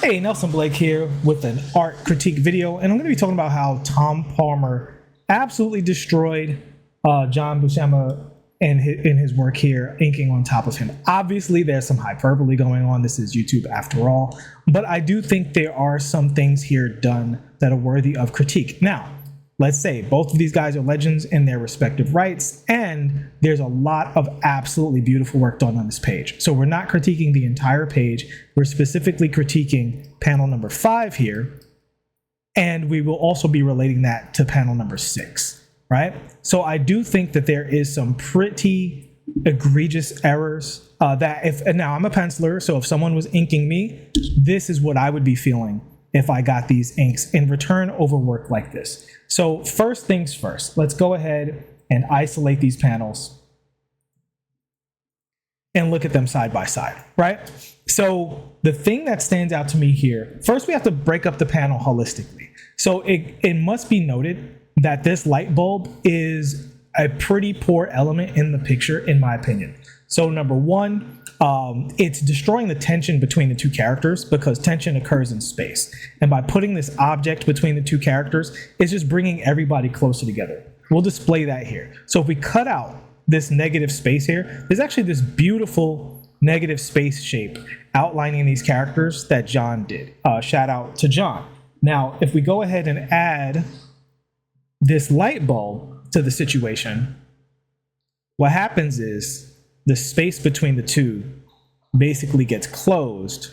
Hey, Nelson Blake here with an art critique video, and I'm going to be talking about how Tom Palmer absolutely destroyed John Buscema in his work here, inking on top of him. Obviously, there's some hyperbole going on. This is YouTube after all, but I do think there are some things here done that are worthy of critique. Now, let's say both of these guys are legends in their respective rights, and there's a lot of absolutely beautiful work done on this page. So we're not critiquing the entire page. We're specifically critiquing panel number 5 here, and we will also be relating that to panel number 6, right? So I do think that there is some pretty egregious errors and now I'm a penciler, so if someone was inking me, this is what I would be feeling if I got these inks in return over work like this. So first things first, let's go ahead and isolate these panels and look at them side by side, right? So the thing that stands out to me here, first we have to break up the panel holistically. So it must be noted that this light bulb is a pretty poor element in the picture, in my opinion. So number one, it's destroying the tension between the two characters because tension occurs in space. And by putting this object between the two characters, it's just bringing everybody closer together. We'll display that here. So if we cut out this negative space here, there's actually this beautiful negative space shape outlining these characters that John did. Shout out to John. Now, if we go ahead and add this light bulb to the situation, what happens is the space between the two basically gets closed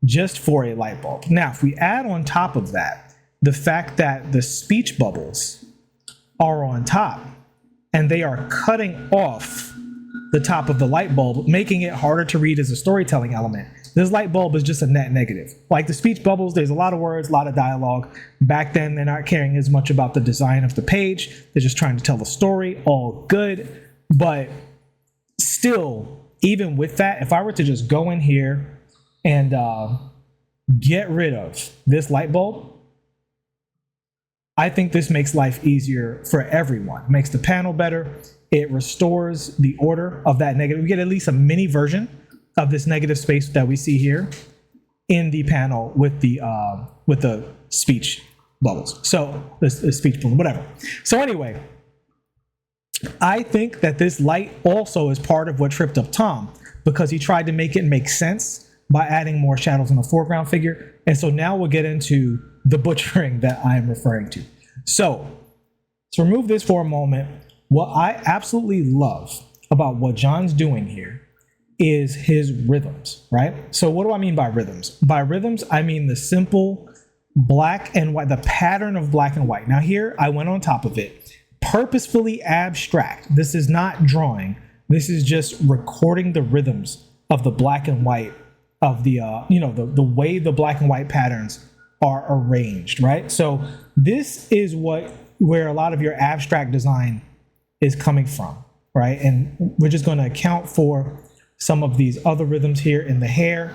just for a light bulb. Now, if we add on top of that the fact that the speech bubbles are on top and they are cutting off the top of the light bulb, making it harder to read as a storytelling element, this light bulb is just a net negative. Like the speech bubbles, there's a lot of words, a lot of dialogue. Back then, they're not caring as much about the design of the page. They're just trying to tell the story, all good. But still, even with that, if I were to just go in here and get rid of this light bulb, I think this makes life easier for everyone. It makes the panel better. It restores the order of that negative. We get at least a mini version of this negative space that we see here in the panel with the speech bubbles. So the speech bubble, whatever. So anyway, I think that this light also is part of what tripped up Tom, because he tried to make it make sense by adding more shadows in the foreground figure. And so now we'll get into the butchering that I am referring to. So to remove this for a moment, what I absolutely love about what John's doing here is his rhythms, right? So what do I mean by rhythms? By rhythms, I mean the simple black and white, the pattern of black and white. Now here, I went on top of it, purposefully abstract. This is not drawing. This is just recording the rhythms of the black and white of the the way the black and white patterns are arranged, right? So this is where a lot of your abstract design is coming from, right? And we're just going to account for some of these other rhythms here in the hair.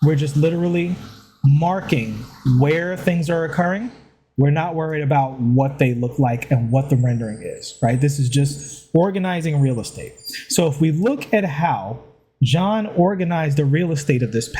We're just literally marking where things are occurring. We're not worried about what they look like and what the rendering is, right? This is just organizing real estate. So if we look at how John organized the real estate of this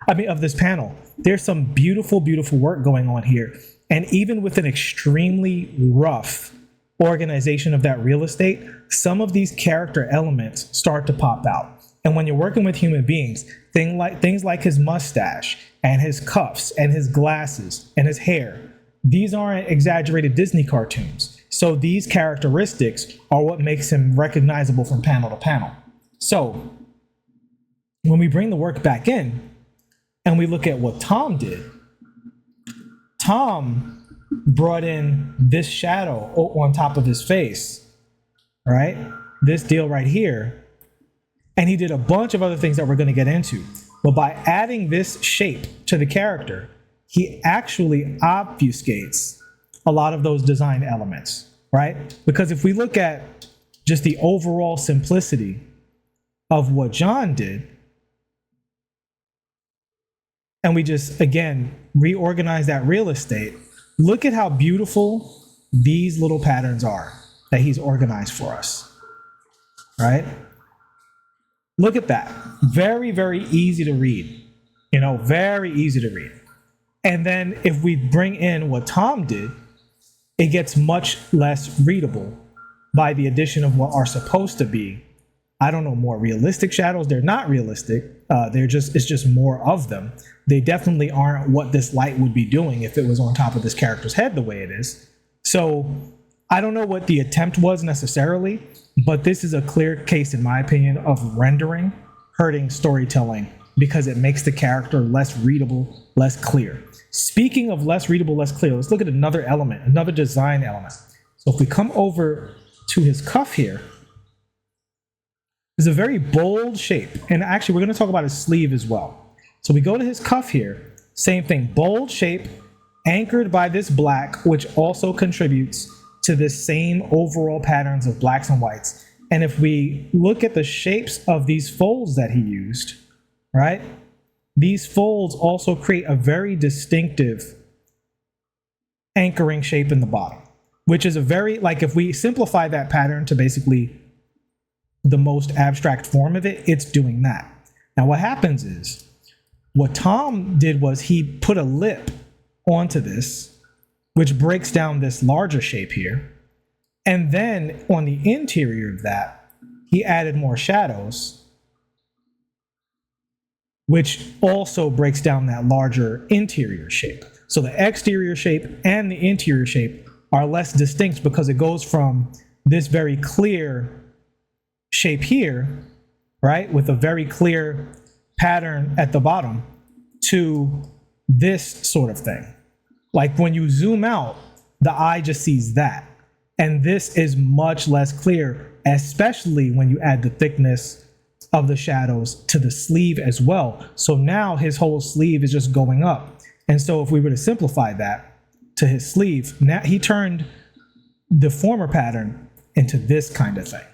of this panel, there's some beautiful, beautiful work going on here. And even with an extremely rough organization of that real estate, some of these character elements start to pop out. And when you're working with human beings, things like his mustache and his cuffs and his glasses and his hair, these aren't exaggerated Disney cartoons. So these characteristics are what makes him recognizable from panel to panel. So when we bring the work back in and we look at what Tom did, Tom brought in this shadow on top of his face, right? This deal right here. And he did a bunch of other things that we're going to get into. But by adding this shape to the character, he actually obfuscates a lot of those design elements, right? Because if we look at just the overall simplicity of what John did, and we just, again, reorganize that real estate, look at how beautiful these little patterns are that he's organized for us, right? Look at that. Very, very easy to read. very easy to read. And then if we bring in what Tom did, it gets much less readable by the addition of what are supposed to be, I don't know, more realistic shadows. They're not realistic. It's just more of them. They definitely aren't what this light would be doing if it was on top of this character's head the way it is. So I don't know what the attempt was necessarily, but this is a clear case, in my opinion, of rendering hurting storytelling because it makes the character less readable, less clear. Speaking of less readable, less clear, let's look at another element, another design element. So if we come over to his cuff here, it's a very bold shape. And actually, we're going to talk about his sleeve as well. So we go to his cuff here, same thing, bold shape, anchored by this black, which also contributes to this same overall patterns of blacks and whites. And if we look at the shapes of these folds that he used, right? These folds also create a very distinctive anchoring shape in the bottom, which is a very, like if we simplify that pattern to basically the most abstract form of it, it's doing that. Now what happens is, what Tom did was he put a lip onto this, which breaks down this larger shape here. And then on the interior of that, he added more shadows, which also breaks down that larger interior shape. So the exterior shape and the interior shape are less distinct because it goes from this very clear shape here, right, with a very clear pattern at the bottom, to this sort of thing. Like when you zoom out, the eye just sees that. And this is much less clear, especially when you add the thickness of the shadows to the sleeve as well. So now his whole sleeve is just going up. And so if we were to simplify that to his sleeve, now he turned the former pattern into this kind of thing,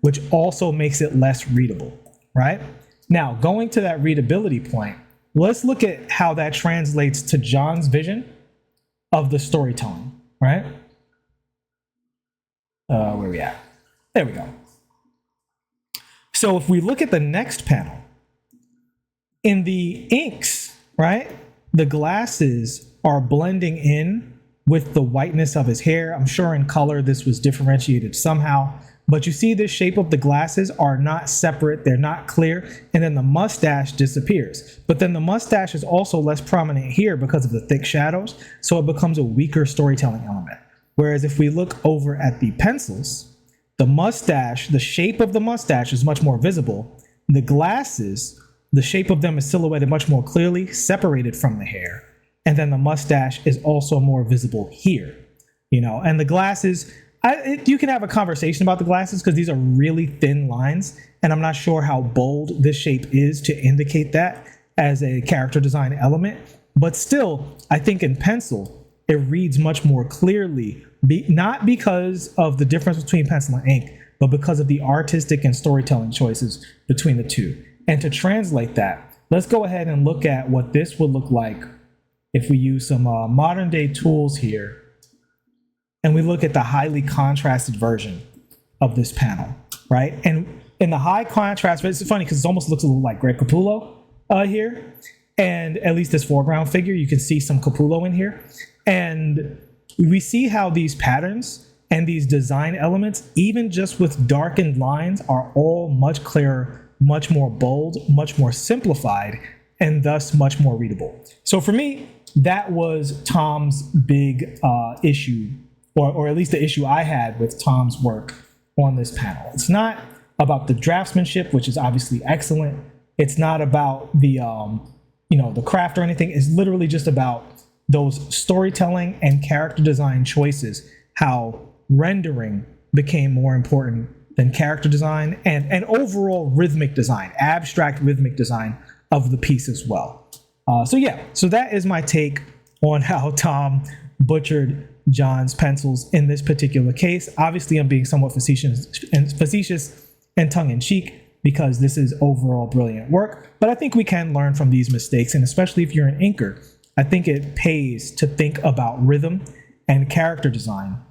which also makes it less readable, right? Now, going to that readability point, let's look at how that translates to John's vision of the storytelling, right? Where are we at? There we go. So if we look at the next panel, in the inks, right, the glasses are blending in with the whiteness of his hair. I'm sure in color this was differentiated somehow, but you see this shape of the glasses are not separate, they're not clear, and then the mustache disappears. But then the mustache is also less prominent here because of the thick shadows, so it becomes a weaker storytelling element. Whereas if we look over at the pencils, the mustache, the shape of the mustache is much more visible. The glasses, the shape of them is silhouetted much more clearly, separated from the hair. And then the mustache is also more visible here, and the glasses, you can have a conversation about the glasses because these are really thin lines. And I'm not sure how bold this shape is to indicate that as a character design element. But still, I think in pencil, it reads much more clearly, not because of the difference between pencil and ink, but because of the artistic and storytelling choices between the two. And to translate that, let's go ahead and look at what this would look like if we use some modern day tools here. And we look at the highly contrasted version of this panel, right? And in the high contrast, it's funny because it almost looks a little like Greg Capullo here. And at least this foreground figure, you can see some Capullo in here. And we see how these patterns and these design elements, even just with darkened lines, are all much clearer, much more bold, much more simplified, and thus much more readable. So for me, that was Tom's big issue, or at least the issue I had with Tom's work on this panel. It's not about the draftsmanship, which is obviously excellent. It's not about the the craft or anything. It's literally just about those storytelling and character design choices, how rendering became more important than character design and overall rhythmic design, abstract rhythmic design of the piece as well. So that is my take on how Tom butchered John's pencils in this particular case. Obviously, I'm being somewhat facetious and tongue-in-cheek because this is overall brilliant work, but I think we can learn from these mistakes, and especially if you're an inker, I think it pays to think about rhythm and character design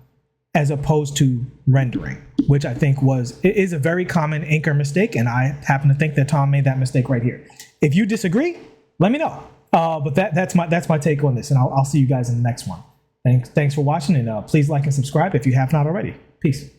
as opposed to rendering, which I think is a very common inker mistake, and I happen to think that Tom made that mistake right here. If you disagree, let me know. But that's my take on this, and I'll see you guys in the next one. Thanks for watching, and please like and subscribe if you have not already. Peace.